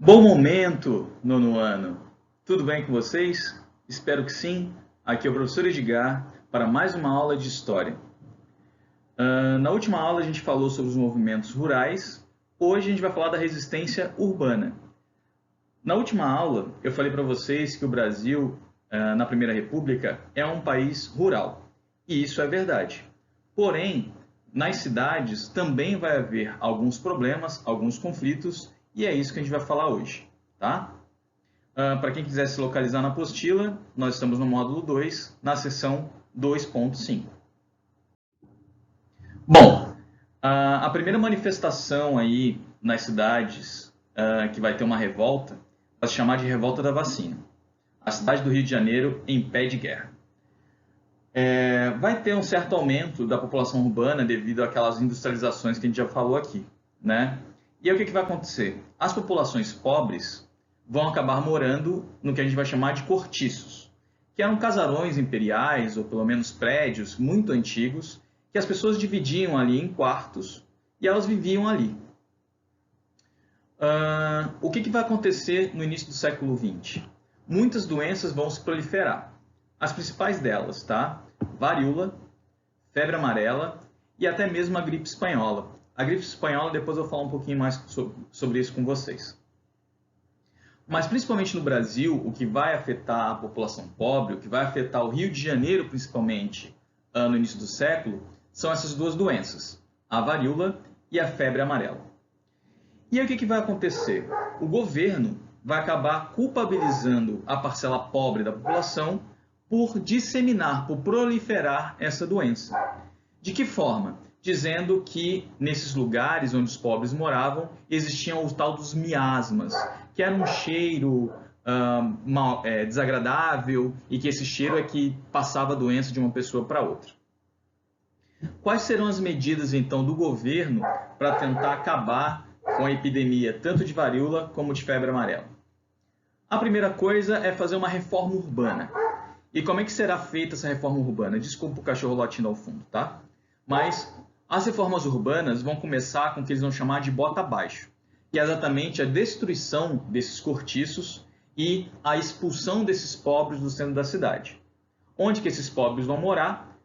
Bom momento, nono ano. Tudo bem com vocês? Espero que sim. Aqui é o professor Edgar para mais uma aula de História. Na última aula a gente falou sobre os movimentos rurais. Hoje a gente vai falar da resistência urbana. Na última aula eu falei para vocês que o Brasil, na Primeira República, é um país rural. E isso é verdade. Porém, nas cidades também vai haver alguns problemas, alguns conflitos, e é isso que a gente vai falar hoje, tá? Para quem quiser se localizar na apostila, nós estamos no módulo 2, na seção 2.5. Bom, a primeira manifestação aí nas cidades que vai ter uma revolta vai se chamar de Revolta da Vacina. A cidade do Rio de Janeiro em pé de guerra. Vai ter um certo aumento da população urbana devido àquelas industrializações que a gente já falou aqui, né? E aí o que vai acontecer? As populações pobres vão acabar morando no que a gente vai chamar de cortiços, que eram casarões imperiais, ou pelo menos prédios muito antigos, que as pessoas dividiam ali em quartos e elas viviam ali. O que vai acontecer no início do século XX? Muitas doenças vão se proliferar. As principais delas, tá? Varíola, febre amarela e até mesmo a gripe espanhola. A gripe espanhola, depois eu vou falar um pouquinho mais sobre isso com vocês. Mas principalmente no Brasil, o que vai afetar a população pobre, o que vai afetar o Rio de Janeiro principalmente no início do século, são essas duas doenças, a varíola e a febre amarela. E aí o que vai acontecer? O governo vai acabar culpabilizando a parcela pobre da população por disseminar, por proliferar essa doença. De que forma? Dizendo que nesses lugares onde os pobres moravam existiam o tal dos miasmas, que era um cheiro desagradável e que esse cheiro é que passava a doença de uma pessoa para outra. Quais serão as medidas então do governo para tentar acabar com a epidemia tanto de varíola como de febre amarela? A primeira coisa é fazer uma reforma urbana. E como é que será feita essa reforma urbana? Desculpa o cachorro latindo ao fundo, tá? Mas as reformas urbanas vão começar com o que eles vão chamar de bota abaixo, que é exatamente a destruição desses cortiços e a expulsão desses pobres do centro da cidade. Onde que esses pobres vão morar?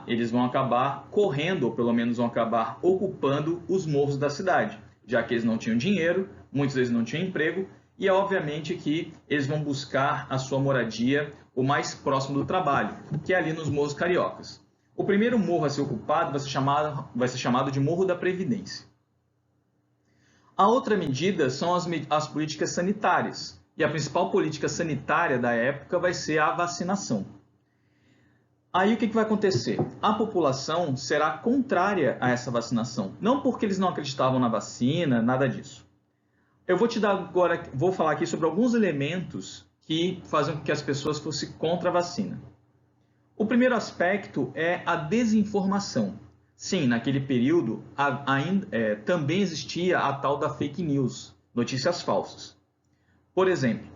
Eles vão acabar correndo, ou pelo menos vão acabar ocupando os morros da cidade, já que eles não tinham dinheiro, muitos deles não tinham emprego, e é obviamente que eles vão buscar a sua moradia o mais próximo do trabalho, que é ali nos morros cariocas. O primeiro morro a ser ocupado vai ser chamado de Morro da Previdência. A outra medida são as políticas sanitárias. E a principal política sanitária da época vai ser a vacinação. Aí o que vai acontecer? A população será contrária a essa vacinação. Não porque eles não acreditavam na vacina, nada disso. Eu vou falar aqui sobre alguns elementos que fazem com que as pessoas fossem contra a vacina. O primeiro aspecto é a desinformação. Sim, naquele período também existia a tal da fake news, notícias falsas. Por exemplo,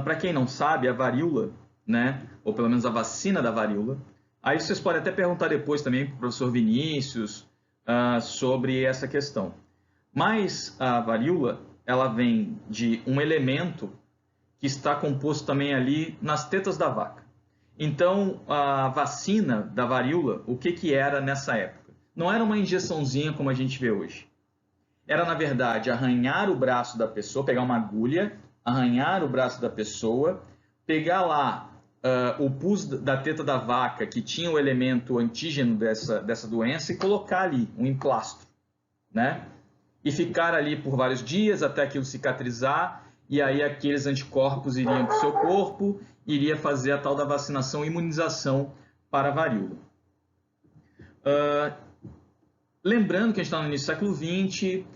para quem não sabe, a varíola, né, ou pelo menos a vacina da varíola, aí vocês podem até perguntar depois também para o professor Vinícius sobre essa questão. Mas a varíola, ela vem de um elemento que está composto também ali nas tetas da vaca. Então, a vacina da varíola, o que era nessa época? Não era uma injeçãozinha como a gente vê hoje. Era, na verdade, arranhar o braço da pessoa, pegar uma agulha, arranhar o braço da pessoa, pegar lá o pus da teta da vaca, que tinha o elemento antígeno dessa doença, e colocar ali um emplastro, né? E ficar ali por vários dias até aquilo cicatrizar, e aí aqueles anticorpos iriam para o seu corpo, iria fazer a tal da vacinação e imunização para a varíola. Lembrando que a gente está no início do século XX,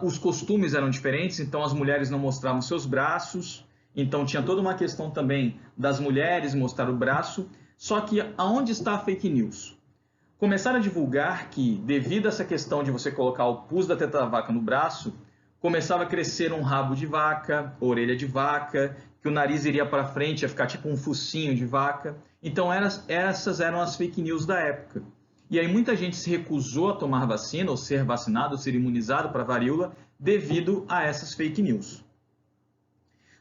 os costumes eram diferentes, então as mulheres não mostravam seus braços, então tinha toda uma questão também das mulheres mostrar o braço, só que aonde está a fake news? Começaram a divulgar que, devido a essa questão de você colocar o pus da teta da vaca no braço, começava a crescer um rabo de vaca, orelha de vaca, que o nariz iria para frente, ia ficar tipo um focinho de vaca. Então essas eram as fake news da época. E aí muita gente se recusou a tomar vacina, ou ser vacinado, ou ser imunizado para a varíola, devido a essas fake news.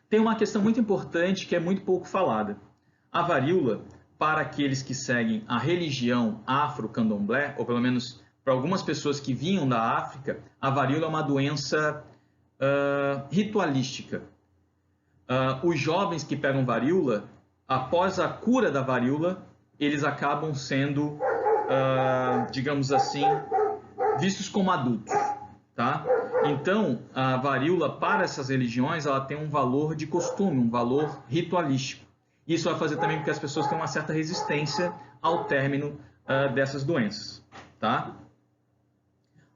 Tem uma questão muito importante que é muito pouco falada. A varíola, para aqueles que seguem a religião afro-candomblé, ou pelo menos para algumas pessoas que vinham da África, a varíola é uma doença ritualística. Os jovens que pegam varíola, após a cura da varíola, eles acabam sendo, digamos assim, vistos como adultos, tá? Então, a varíola, para essas religiões, ela tem um valor de costume, um valor ritualístico. Isso vai fazer também com que as pessoas tenham uma certa resistência ao término dessas doenças, tá?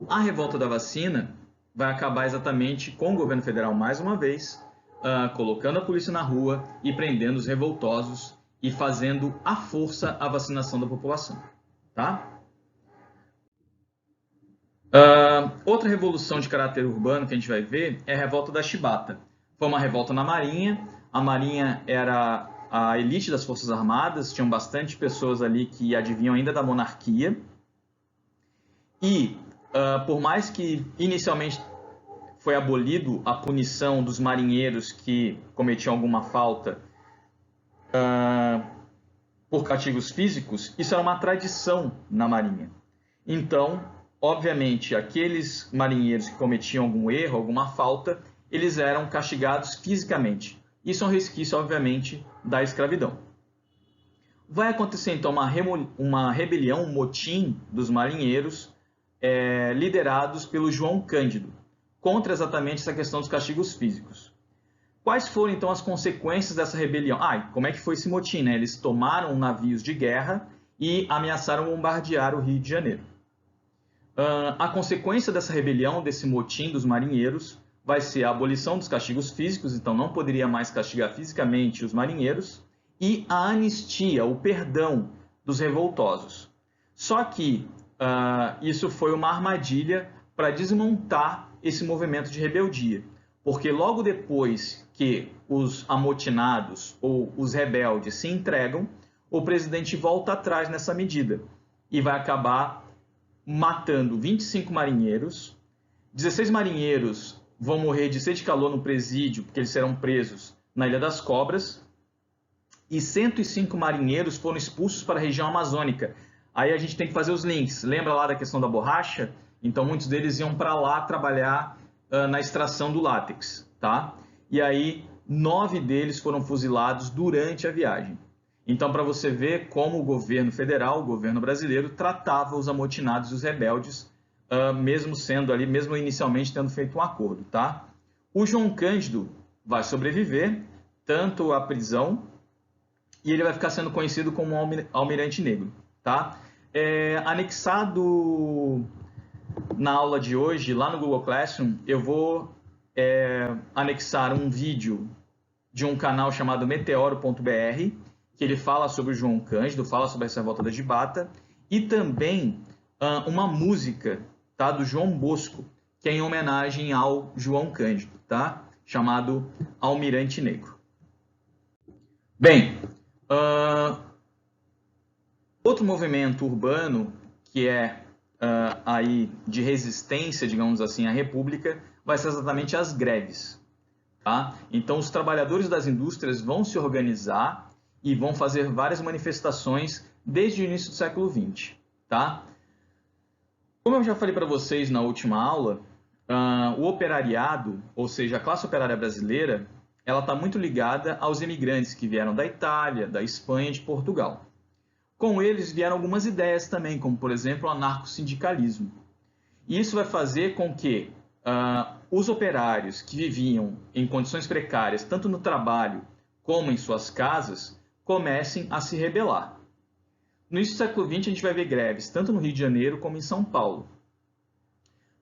A revolta da vacina vai acabar exatamente com o governo federal, mais uma vez, colocando a polícia na rua e prendendo os revoltosos e fazendo à força a vacinação da população, tá? Outra revolução de caráter urbano que a gente vai ver é a revolta da Chibata. Foi uma revolta na Marinha. A Marinha era a elite das Forças Armadas, tinham bastante pessoas ali que adivinham ainda da monarquia. E, por mais que inicialmente foi abolido a punição dos marinheiros que cometiam alguma falta por castigos físicos, isso era uma tradição na Marinha. Então, obviamente, aqueles marinheiros que cometiam algum erro, alguma falta, eles eram castigados fisicamente. Isso é um resquício, obviamente, da escravidão. Vai acontecer, então, uma rebelião, um motim dos marinheiros, liderados pelo João Cândido, contra exatamente essa questão dos castigos físicos. Quais foram, então, as consequências dessa rebelião? Como é que foi esse motim, né? Eles tomaram navios de guerra e ameaçaram bombardear o Rio de Janeiro. A consequência dessa rebelião, desse motim dos marinheiros, vai ser a abolição dos castigos físicos, então não poderia mais castigar fisicamente os marinheiros, e a anistia, o perdão dos revoltosos. Só que isso foi uma armadilha para desmontar esse movimento de rebeldia, porque logo depois que os amotinados ou os rebeldes se entregam, o presidente volta atrás nessa medida e vai acabar matando 25 marinheiros, 16 marinheiros vão morrer de sede e calor no presídio, porque eles serão presos na Ilha das Cobras, e 105 marinheiros foram expulsos para a região amazônica. Aí a gente tem que fazer os links. Lembra lá da questão da borracha? Então muitos deles iam para lá trabalhar na extração do látex, tá? E aí 9 deles foram fuzilados durante a viagem. Então, para você ver como o governo federal, o governo brasileiro, tratava os amotinados e os rebeldes, mesmo sendo ali, mesmo inicialmente tendo feito um acordo, tá? O João Cândido vai sobreviver tanto à prisão e ele vai ficar sendo conhecido como Almirante Negro, tá? Anexado na aula de hoje, lá no Google Classroom, eu vou anexar um vídeo de um canal chamado meteoro.br, que ele fala sobre o João Cândido, fala sobre essa revolta da Chibata, e também uma música, tá, do João Bosco, que é em homenagem ao João Cândido, tá, chamado Almirante Negro. Bem, outro movimento urbano que é aí de resistência, digamos assim, à República, vai ser exatamente as greves, tá? Então, os trabalhadores das indústrias vão se organizar e vão fazer várias manifestações desde o início do século XX, tá? Como eu já falei para vocês na última aula, o operariado, ou seja, a classe operária brasileira, ela está muito ligada aos imigrantes que vieram da Itália, da Espanha e de Portugal. Com eles vieram algumas ideias também, como, por exemplo, o anarcossindicalismo. E isso vai fazer com que os operários que viviam em condições precárias, tanto no trabalho como em suas casas, comecem a se rebelar. No início do século XX, a gente vai ver greves, tanto no Rio de Janeiro como em São Paulo.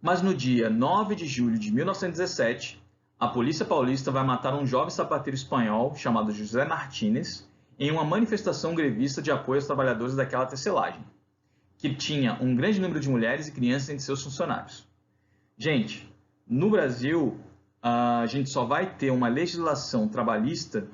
Mas no dia 9 de julho de 1917, a polícia paulista vai matar um jovem sapateiro espanhol chamado José Martínez em uma manifestação grevista de apoio aos trabalhadores daquela tecelagem, que tinha um grande número de mulheres e crianças entre seus funcionários. Gente, no Brasil, a gente só vai ter uma legislação trabalhista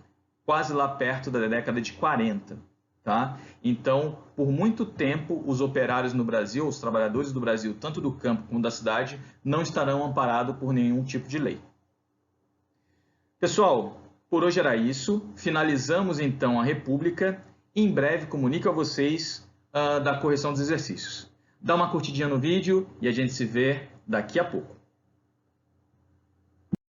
quase lá perto da década de 40, tá? Então, por muito tempo, os operários no Brasil, os trabalhadores do Brasil, tanto do campo como da cidade, não estarão amparados por nenhum tipo de lei. Pessoal, por hoje era isso. Finalizamos então a República. Em breve comunico a vocês da correção dos exercícios. Dá uma curtidinha no vídeo e a gente se vê daqui a pouco.